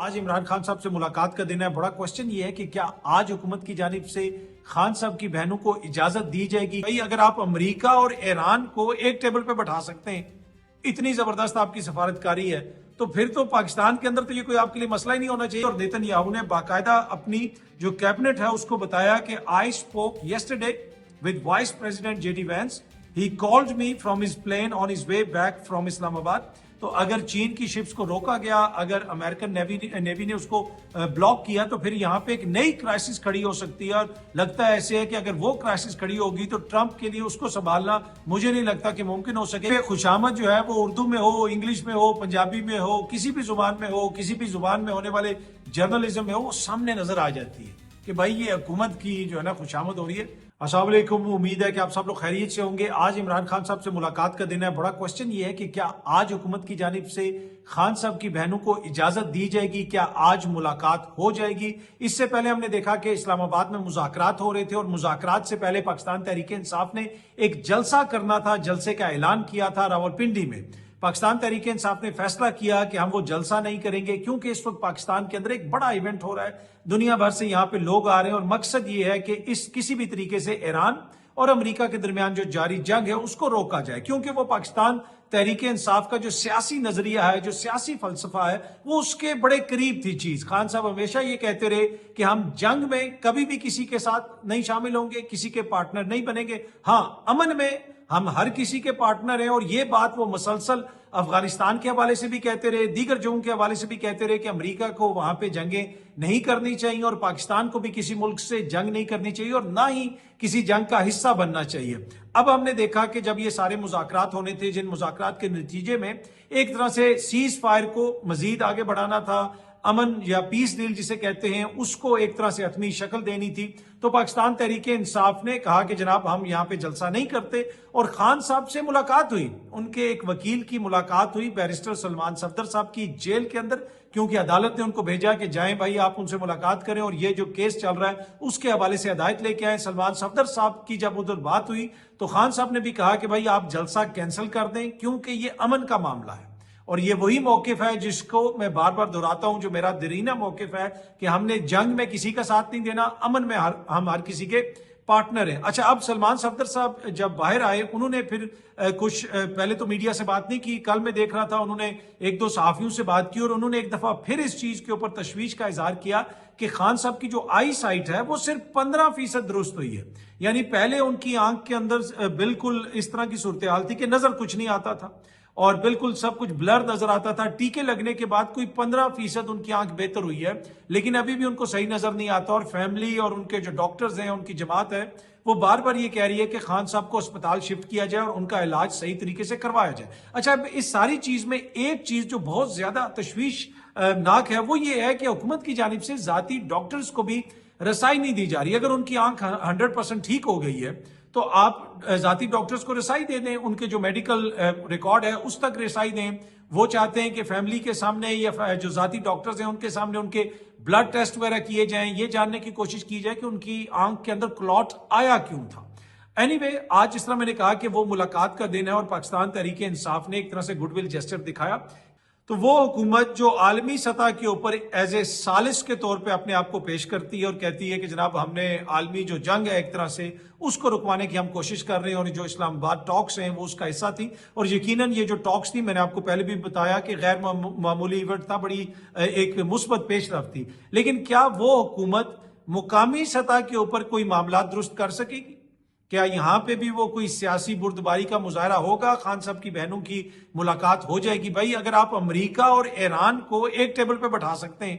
آج عمران خان صاحب سے ملاقات کا دن ہے. بڑا کوشچن یہ ہے کہ کیا آج حکومت کی جانب سے خان صاحب کی بہنوں کو اجازت دی جائے گی؟ بھائی اگر آپ امریکہ اور ایران کو ایک ٹیبل پہ بٹھا سکتے ہیں، اتنی زبردست آپ کی سفارتکاری ہے، تو پھر تو پاکستان کے اندر تو یہ کوئی آپ کے لیے مسئلہ ہی نہیں ہونا چاہیے. اور نیتن یاہو نے باقاعدہ اپنی جو کیبنٹ ہے اس کو بتایا کہ I spoke yesterday with vice president J D Vance. He called me from his plane on his way back from Islamabad. تو اگر چین کی شپس کو روکا گیا، اگر امریکن نیوی نے اس کو بلاک کیا، تو پھر یہاں پہ ایک نئی کرائسس کھڑی ہو سکتی ہے. اور لگتا ہے ایسے ہے کہ اگر وہ کرائسس کھڑی ہوگی تو ٹرمپ کے لیے اس کو سنبھالنا مجھے نہیں لگتا کہ ممکن ہو سکے. خوشامد جو ہے وہ اردو میں ہو، انگلش میں ہو، پنجابی میں ہو، کسی بھی زبان میں ہو، کسی بھی زبان میں ہونے والے جرنلزم میں ہو، وہ سامنے نظر آ جاتی ہے کہ بھائی یہ حکومت کی جو ہے نا خوشامد ہو رہی ہے. السلام علیکم، امید ہے کہ آپ سب لوگ خیریت سے ہوں گے. آج عمران خان صاحب سے ملاقات کا دن ہے. بڑا کوشچن یہ ہے کہ کیا آج حکومت کی جانب سے خان صاحب کی بہنوں کو اجازت دی جائے گی؟ کیا آج ملاقات ہو جائے گی؟ اس سے پہلے ہم نے دیکھا کہ اسلام آباد میں مذاکرات ہو رہے تھے، اور مذاکرات سے پہلے پاکستان تحریک انصاف نے ایک جلسہ کرنا تھا، جلسے کا اعلان کیا تھا راولپنڈی میں. پاکستان تحریک انصاف نے فیصلہ کیا کہ ہم وہ جلسہ نہیں کریں گے، کیونکہ اس وقت پاکستان کے اندر ایک بڑا ایونٹ ہو رہا ہے. دنیا بھر سے یہاں پہ لوگ آ رہے ہیں، اور مقصد یہ ہے کہ اس کسی بھی طریقے سے ایران اور امریکہ کے درمیان جو جاری جنگ ہے اس کو روکا جائے، کیونکہ وہ پاکستان تحریک انصاف کا جو سیاسی نظریہ ہے، جو سیاسی فلسفہ ہے، وہ اس کے بڑے قریب تھی چیز. خان صاحب ہمیشہ یہ کہتے رہے کہ ہم جنگ میں کبھی بھی کسی کے ساتھ نہیں شامل ہوں گے، کسی کے پارٹنر نہیں بنیں گے. ہاں، امن میں ہم ہر کسی کے پارٹنر ہیں. اور یہ بات وہ مسلسل افغانستان کے حوالے سے بھی کہتے رہے، دیگر جنگوں کے حوالے سے بھی کہتے رہے کہ امریکہ کو وہاں پہ جنگیں نہیں کرنی چاہیے، اور پاکستان کو بھی کسی ملک سے جنگ نہیں کرنی چاہیے، اور نہ ہی کسی جنگ کا حصہ بننا چاہیے. اب ہم نے دیکھا کہ جب یہ سارے مذاکرات ہونے تھے، جن مذاکرات کے نتیجے میں ایک طرح سے سیز فائر کو مزید آگے بڑھانا تھا، امن یا پیس ڈیل جسے کہتے ہیں، اس کو ایک طرح سے حتمی شکل دینی تھی، تو پاکستان تحریک انصاف نے کہا کہ جناب ہم یہاں پہ جلسہ نہیں کرتے. اور خان صاحب سے ملاقات ہوئی، ان کے ایک وکیل کی ملاقات ہوئی بیرسٹر سلمان صفدر صاحب کی جیل کے اندر، کیونکہ عدالت نے ان کو بھیجا کہ جائیں بھائی آپ ان سے ملاقات کریں، اور یہ جو کیس چل رہا ہے اس کے حوالے سے ہدایت لے کے آئیں. سلمان صفدر صاحب کی جب ادھر بات ہوئی تو خان صاحب نے بھی کہا کہ بھائی آپ جلسہ کینسل کر دیں، کیونکہ یہ امن کا معاملہ ہے. اور یہ وہی موقف ہے جس کو میں بار بار دہراتا ہوں، جو میرا دیرینہ موقف ہے کہ ہم نے جنگ میں کسی کا ساتھ نہیں دینا، امن میں ہم ہر کسی کے پارٹنر ہیں. اچھا، اب سلمان صفدر صاحب جب باہر آئے، انہوں نے پھر کچھ پہلے تو میڈیا سے بات نہیں کی. کل میں دیکھ رہا تھا انہوں نے ایک دو صحافیوں سے بات کی، اور انہوں نے ایک دفعہ پھر اس چیز کے اوپر تشویش کا اظہار کیا کہ خان صاحب کی جو آئی سائٹ ہے وہ صرف 15% درست ہوئی ہے. یعنی پہلے ان کی آنکھ کے اندر بالکل اس طرح کی صورتحال تھی کہ نظر کچھ نہیں آتا تھا، اور بالکل سب کچھ بلر نظر آتا تھا. ٹیکے لگنے کے بعد کوئی 15% ان کی آنکھ بہتر ہوئی ہے، لیکن ابھی بھی ان کو صحیح نظر نہیں آتا. اور فیملی اور ان کے جو ڈاکٹرز ہیں، ان کی جماعت ہے، وہ بار بار یہ کہہ رہی ہے کہ خان صاحب کو اسپتال شفٹ کیا جائے اور ان کا علاج صحیح طریقے سے کروایا جائے. اچھا، اب اس ساری چیز میں ایک چیز جو بہت زیادہ تشویش ناک ہے وہ یہ ہے کہ حکومت کی جانب سے ذاتی ڈاکٹرز کو بھی رسائی نہیں دی جا رہی. اگر ان کی آنکھ 100% ٹھیک ہو گئی ہے تو آپ ذاتی ڈاکٹرز کو رسائی دے دیں، ان کے جو میڈیکل ریکارڈ ہے اس تک رسائی دیں. وہ چاہتے ہیں کہ فیملی کے سامنے یا جو ذاتی ڈاکٹرز ہیں ان کے سامنے ان کے بلڈ ٹیسٹ وغیرہ کیے جائیں، یہ جاننے کی کوشش کی جائے کہ ان کی آنکھ کے اندر کلاٹ آیا کیوں تھا. اینی آج جس طرح میں نے کہا کہ وہ ملاقات کا دن ہے، اور پاکستان تحریک انصاف نے ایک طرح سے گڈ ول جسٹر دکھایا. تو وہ حکومت جو عالمی سطح کے اوپر ایز اے سالس کے طور پہ اپنے آپ کو پیش کرتی ہے اور کہتی ہے کہ جناب ہم نے عالمی جو جنگ ہے ایک طرح سے اس کو رکوانے کی ہم کوشش کر رہے ہیں، اور جو اسلام آباد ٹاکس ہیں وہ اس کا حصہ تھی. اور یقیناً یہ جو ٹاکس تھی، میں نے آپ کو پہلے بھی بتایا کہ غیر معمولی ایونٹ تھا، بڑی ایک مثبت پیش رفت تھی. لیکن کیا وہ حکومت مقامی سطح کے اوپر کوئی معاملات درست کر سکے گی؟ کیا یہاں پہ بھی وہ کوئی سیاسی بردباری کا مظاہرہ ہوگا؟ خان صاحب کی بہنوں کی ملاقات ہو جائے گی. بھائی اگر آپ امریکہ اور ایران کو ایک ٹیبل پہ بٹھا سکتے ہیں،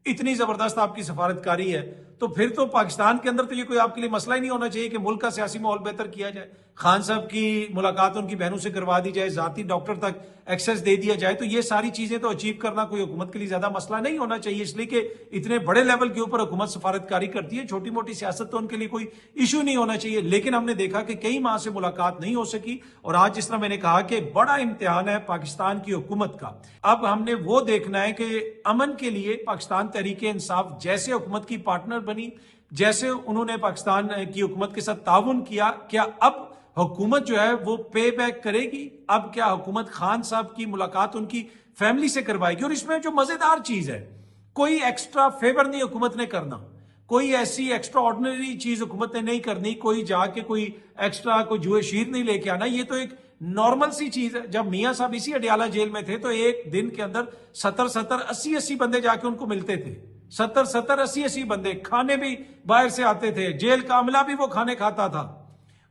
اتنی زبردست آپ کی سفارتکاری ہے، تو پھر تو پاکستان کے اندر تو یہ کوئی آپ کے لیے مسئلہ ہی نہیں ہونا چاہیے کہ ملک کا سیاسی ماحول بہتر کیا جائے، خان صاحب کی ملاقات ان کی بہنوں سے کروا دی جائے، ذاتی ڈاکٹر تک ایکسیس دے دیا جائے. تو یہ ساری چیزیں تو اچیو کرنا کوئی حکومت کے لیے زیادہ مسئلہ نہیں ہونا چاہیے، اس لیے کہ اتنے بڑے لیول کے اوپر حکومت سفارتکاری کرتی ہے. چھوٹی موٹی سیاست تو ان کے لیے کوئی ایشو نہیں ہونا چاہیے. لیکن ہم نے دیکھا کہ کئی ماہ سے ملاقات نہیں ہو سکی، اور آج جس طرح میں نے کہا کہ بڑا امتحان ہے پاکستان کی حکومت کا. اب ہم نے وہ دیکھنا ہے کہ امن کے لیے پاکستان تحریک انصاف جیسے حکومت کی پارٹنر بنی، جیسے انہوں نے پاکستان کی حکومت کے ساتھ تعاون کیا، کیا اب حکومت جو ہے وہ پے بیک کرے گی؟ اب کیا حکومت خان صاحب کی ملاقات ان کی فیملی سے کروائے گی؟ اور اس میں جو مزیدار چیز ہے کوئی ایکسٹرا فیور نہیں حکومت نے کرنا, کوئی ایسی ایکسٹرا آرڈنری چیز حکومت نے نہیں کرنی, کوئی جا کے کوئی ایکسٹرا کوئی جوئے شیر نہیں لے کے آنا. یہ تو ایک نارمل سی چیز ہے. جب میاں صاحب اسی اڈیالہ جیل میں تھے تو ایک دن کے اندر 70-80 بندے جا کے ان کو ملتے تھے. 70-80 بندے, کھانے بھی باہر سے آتے تھے, جیل کا عملہ بھی وہ کھانے کھاتا تھا,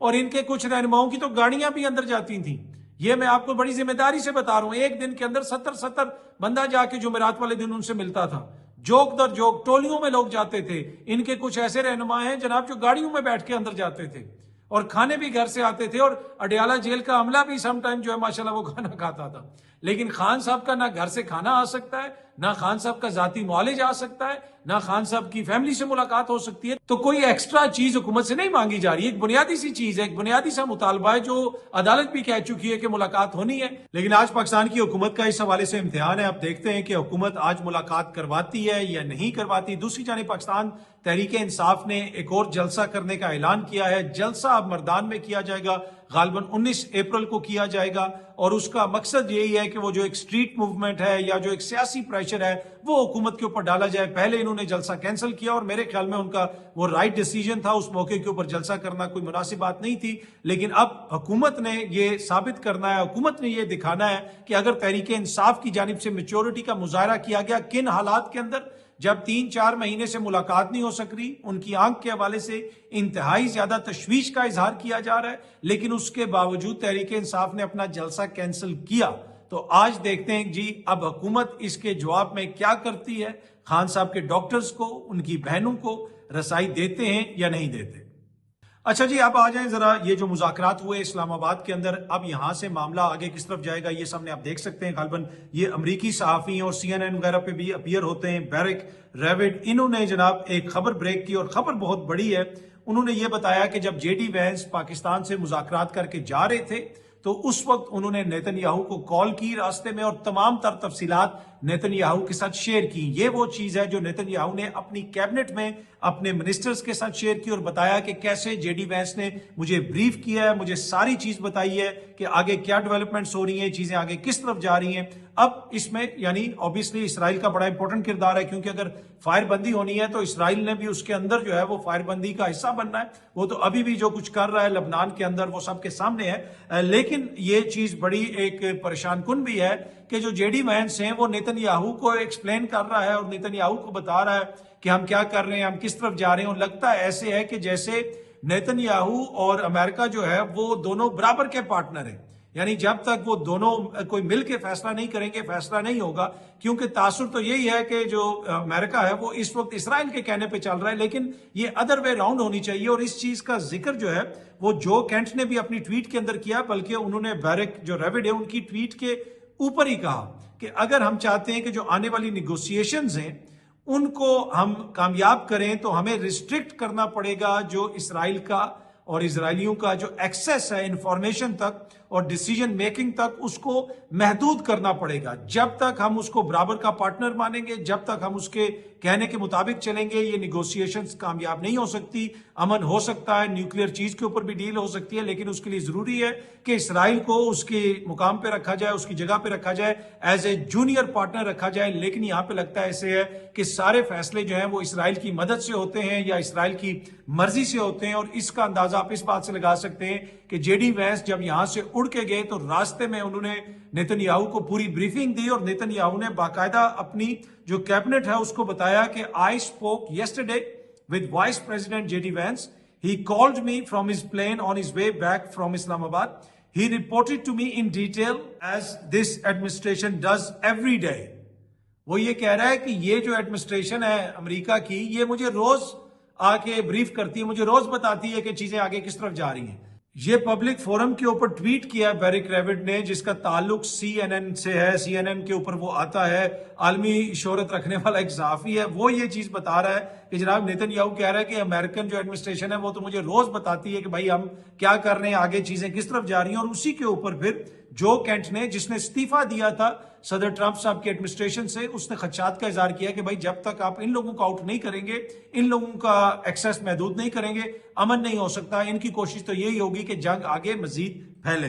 اور ان کے کچھ رہنماؤں کی تو گاڑیاں بھی اندر جاتی تھیں. یہ میں آپ کو بڑی ذمہ داری سے بتا رہا ہوں. ایک دن کے اندر 70 بندہ جا کے جمعرات والے دن ان سے ملتا تھا. جوک در جوک ٹولیوں میں لوگ جاتے تھے. ان کے کچھ ایسے رہنما ہیں جناب جو گاڑیوں میں بیٹھ کے اندر جاتے تھے, اور کھانے بھی گھر سے آتے تھے, اور اڈیالہ جیل کا عملہ بھی سم ٹائم جو ہے ماشاءاللہ وہ کھانا کھاتا تھا. لیکن خان صاحب کا نہ گھر سے کھانا آ سکتا ہے, نہ خان صاحب کا ذاتی معالج آ سکتا ہے, نہ خان صاحب کی فیملی سے ملاقات ہو سکتی ہے. تو کوئی ایکسٹرا چیز حکومت سے نہیں مانگی جا رہی ہے. ایک بنیادی سی چیز ہے, ایک بنیادی سا مطالبہ ہے جو عدالت بھی کہہ چکی ہے کہ ملاقات ہونی ہے. لیکن آج پاکستان کی حکومت کا اس حوالے سے امتحان ہے. آپ دیکھتے ہیں کہ حکومت آج ملاقات کرواتی ہے یا نہیں کرواتی. دوسری جانب پاکستان تحریک انصاف نے ایک اور جلسہ کرنے کا اعلان کیا ہے. جلسہ اب مردان میں کیا جائے گا, غالباً 19 اپریل کو کیا جائے گا, اور اس کا مقصد یہی ہے کہ وہ جو ایک سٹریٹ موومنٹ ہے یا جو ایک سیاسی پریشر ہے وہ حکومت کے اوپر ڈالا جائے. پہلے انہوں نے جلسہ کینسل کیا, اور میرے خیال میں ان کا وہ رائٹ ڈیسیجن تھا. اس موقع کے اوپر جلسہ کرنا کوئی مناسب بات نہیں تھی. لیکن اب حکومت نے یہ ثابت کرنا ہے, حکومت نے یہ دکھانا ہے کہ اگر تحریک انصاف کی جانب سے میچورٹی کا مظاہرہ کیا گیا, کن حالات کے اندر, جب 3-4 مہینے سے ملاقات نہیں ہو سک رہی, ان کی آنکھ کے حوالے سے انتہائی زیادہ تشویش کا اظہار کیا جا رہا ہے, لیکن اس کے باوجود تحریک انصاف نے اپنا جلسہ کینسل کیا. تو آج دیکھتے ہیں جی اب حکومت اس کے جواب میں کیا کرتی ہے. خان صاحب کے ڈاکٹرز کو, ان کی بہنوں کو رسائی دیتے ہیں یا نہیں دیتے. اچھا جی, اب آ جائیں ذرا یہ جو مذاکرات ہوئے اسلام آباد کے اندر, اب یہاں سے معاملہ آگے کس طرف جائے گا یہ سامنے آپ دیکھ سکتے ہیں. غالباً یہ امریکی صحافی ہیں اور CNN وغیرہ پہ بھی اپیئر ہوتے ہیں. بیرک ریوڈ, انہوں نے جناب ایک خبر بریک کی, اور خبر بہت بڑی ہے. انہوں نے یہ بتایا کہ جب JD وینس پاکستان سے مذاکرات کر کے جا رہے تھے تو اس وقت انہوں نے نیتن یاہو کو کال کی راستے میں, اور تمام تر تفصیلات نیتن یاہو کے ساتھ شیئر کی. یہ وہ چیز ہے جو نیتن یاہو نے اپنی کیبنٹ میں اپنے منسٹرز کے ساتھ شیئر کی, اور بتایا کہ کیسے JD وینس نے مجھے بریف کیا ہے, مجھے ساری چیز بتائی ہے کہ آگے کیا ڈیولپمنٹس ہو رہی ہیں, چیزیں آگے کس طرف جا رہی ہیں. اب اس میں یعنی اوبیسلی اسرائیل کا بڑا امپورٹنٹ کردار ہے, کیونکہ اگر فائر بندی ہونی ہے تو اسرائیل نے بھی اس کے اندر جو ہے وہ فائر بندی کا حصہ بننا ہے. وہ تو ابھی بھی جو کچھ کر رہا ہے لبنان کے اندر وہ سب کے سامنے ہے. لیکن یہ چیز بڑی ایک پریشان کن بھی ہے کہ جو JD وینس ہیں وہ نیتن یاہو کو ایکسپلین کر رہا ہے, اور نیتن یاہو کو بتا رہا ہے کہ ہم کیا کر رہے ہیں, ہم کس طرف جا رہے ہیں. اور لگتا ہے ایسے ہے کہ جیسے نیتن یاہو اور امریکہ جو ہے وہ دونوں برابر کے پارٹنر ہیں. یعنی جب تک وہ دونوں کوئی مل کے فیصلہ نہیں کریں گے فیصلہ نہیں ہوگا, کیونکہ تاثر تو یہی ہے کہ جو امریکہ ہے وہ اس وقت اسرائیل کے کہنے پہ چل رہا ہے, لیکن یہ ادر وے راؤنڈ ہونی چاہیے. اور اس چیز کا ذکر جو ہے وہ جو کینٹ نے بھی اپنی ٹویٹ کے اندر کیا, بلکہ انہوں نے بیرک جو ریوڈ ہے ان کی ٹویٹ کے اوپر ہی کہا کہ اگر ہم چاہتے ہیں کہ جو آنے والی نیگوسیشنز ہیں ان کو ہم کامیاب کریں تو ہمیں ریسٹرکٹ کرنا پڑے گا جو اسرائیل کا اور اسرائیلیوں کا جو ایکسیس ہے انفارمیشن تک اور ڈیسیجن میکنگ تک, اس کو محدود کرنا پڑے گا. جب تک ہم اس کو برابر کا پارٹنر مانیں گے, جب تک ہم اس کے کہنے کے مطابق چلیں گے, یہ نیگوسیشنز کامیاب نہیں ہو سکتی. امن ہو سکتا ہے, نیوکلیر چیز کے اوپر بھی ڈیل ہو سکتی ہے, لیکن اس کے لیے ضروری ہے کہ اسرائیل کو اس کے مقام پہ رکھا جائے, اس کی جگہ پہ رکھا جائے, ایز اے جونیئر پارٹنر رکھا جائے. لیکن یہاں پہ لگتا ہے ایسے ہے کہ سارے فیصلے جو ہیں وہ اسرائیل کی مدد سے ہوتے ہیں یا اسرائیل کی مرضی سے ہوتے ہیں. اور اس کا اندازہ آپ اس بات سے لگا سکتے ہیں کہ JD وینس جب یہاں سے اڑ کے گئے تو راستے میں انہوں نے نیتن یاہو کو پوری بریفنگ دی, اور نیتن یاہو نے باقاعدہ اپنی جو کیبنٹ ہے اس کو بتایا کہ I spoke yesterday with Vice President JD Vance. He called me from his plane on his way back from Islamabad. He reported to me in detail as this administration does every day. وہ یہ کہہ رہا ہے کہ یہ جو administration ہے امریکہ کی یہ مجھے روز آ کے بریف کرتی ہے, مجھے روز بتاتی ہے کہ چیزیں آگے کس طرف جا رہی ہیں. یہ پبلک فورم کے اوپر ٹویٹ کیا بیرک ریوڈ نے, جس کا تعلق CNN سے ہے. CNN کے اوپر وہ آتا ہے, عالمی شہرت رکھنے والا ایک صحافی ہے. وہ یہ چیز بتا رہا ہے کہ جناب نیتن یاہو کہہ رہا ہے کہ امریکن جو ایڈمنسٹریشن ہے وہ تو مجھے روز بتاتی ہے کہ بھائی ہم کیا کر رہے ہیں, آگے چیزیں کس طرف جا رہی ہیں. اور اسی کے اوپر پھر جو کینٹ نے, جس نے استعفیٰ دیا تھا صدر ٹرمپ صاحب کی ایڈمنسٹریشن سے, اس نے خدشات کا اظہار کیا کہ بھائی جب تک آپ ان لوگوں کو آؤٹ نہیں کریں گے, ان لوگوں کا ایکسیس محدود نہیں کریں گے, امن نہیں ہو سکتا. ان کی کوشش تو یہی ہوگی کہ جنگ آگے مزید پھیلے.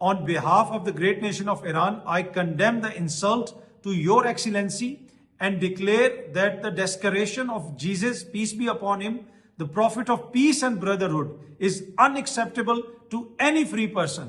on behalf of the great nation of Iran, I condemn the insult to your excellency and declare that the desecration of Jesus, peace be upon him, the prophet of peace and brotherhood, is unacceptable to any free person।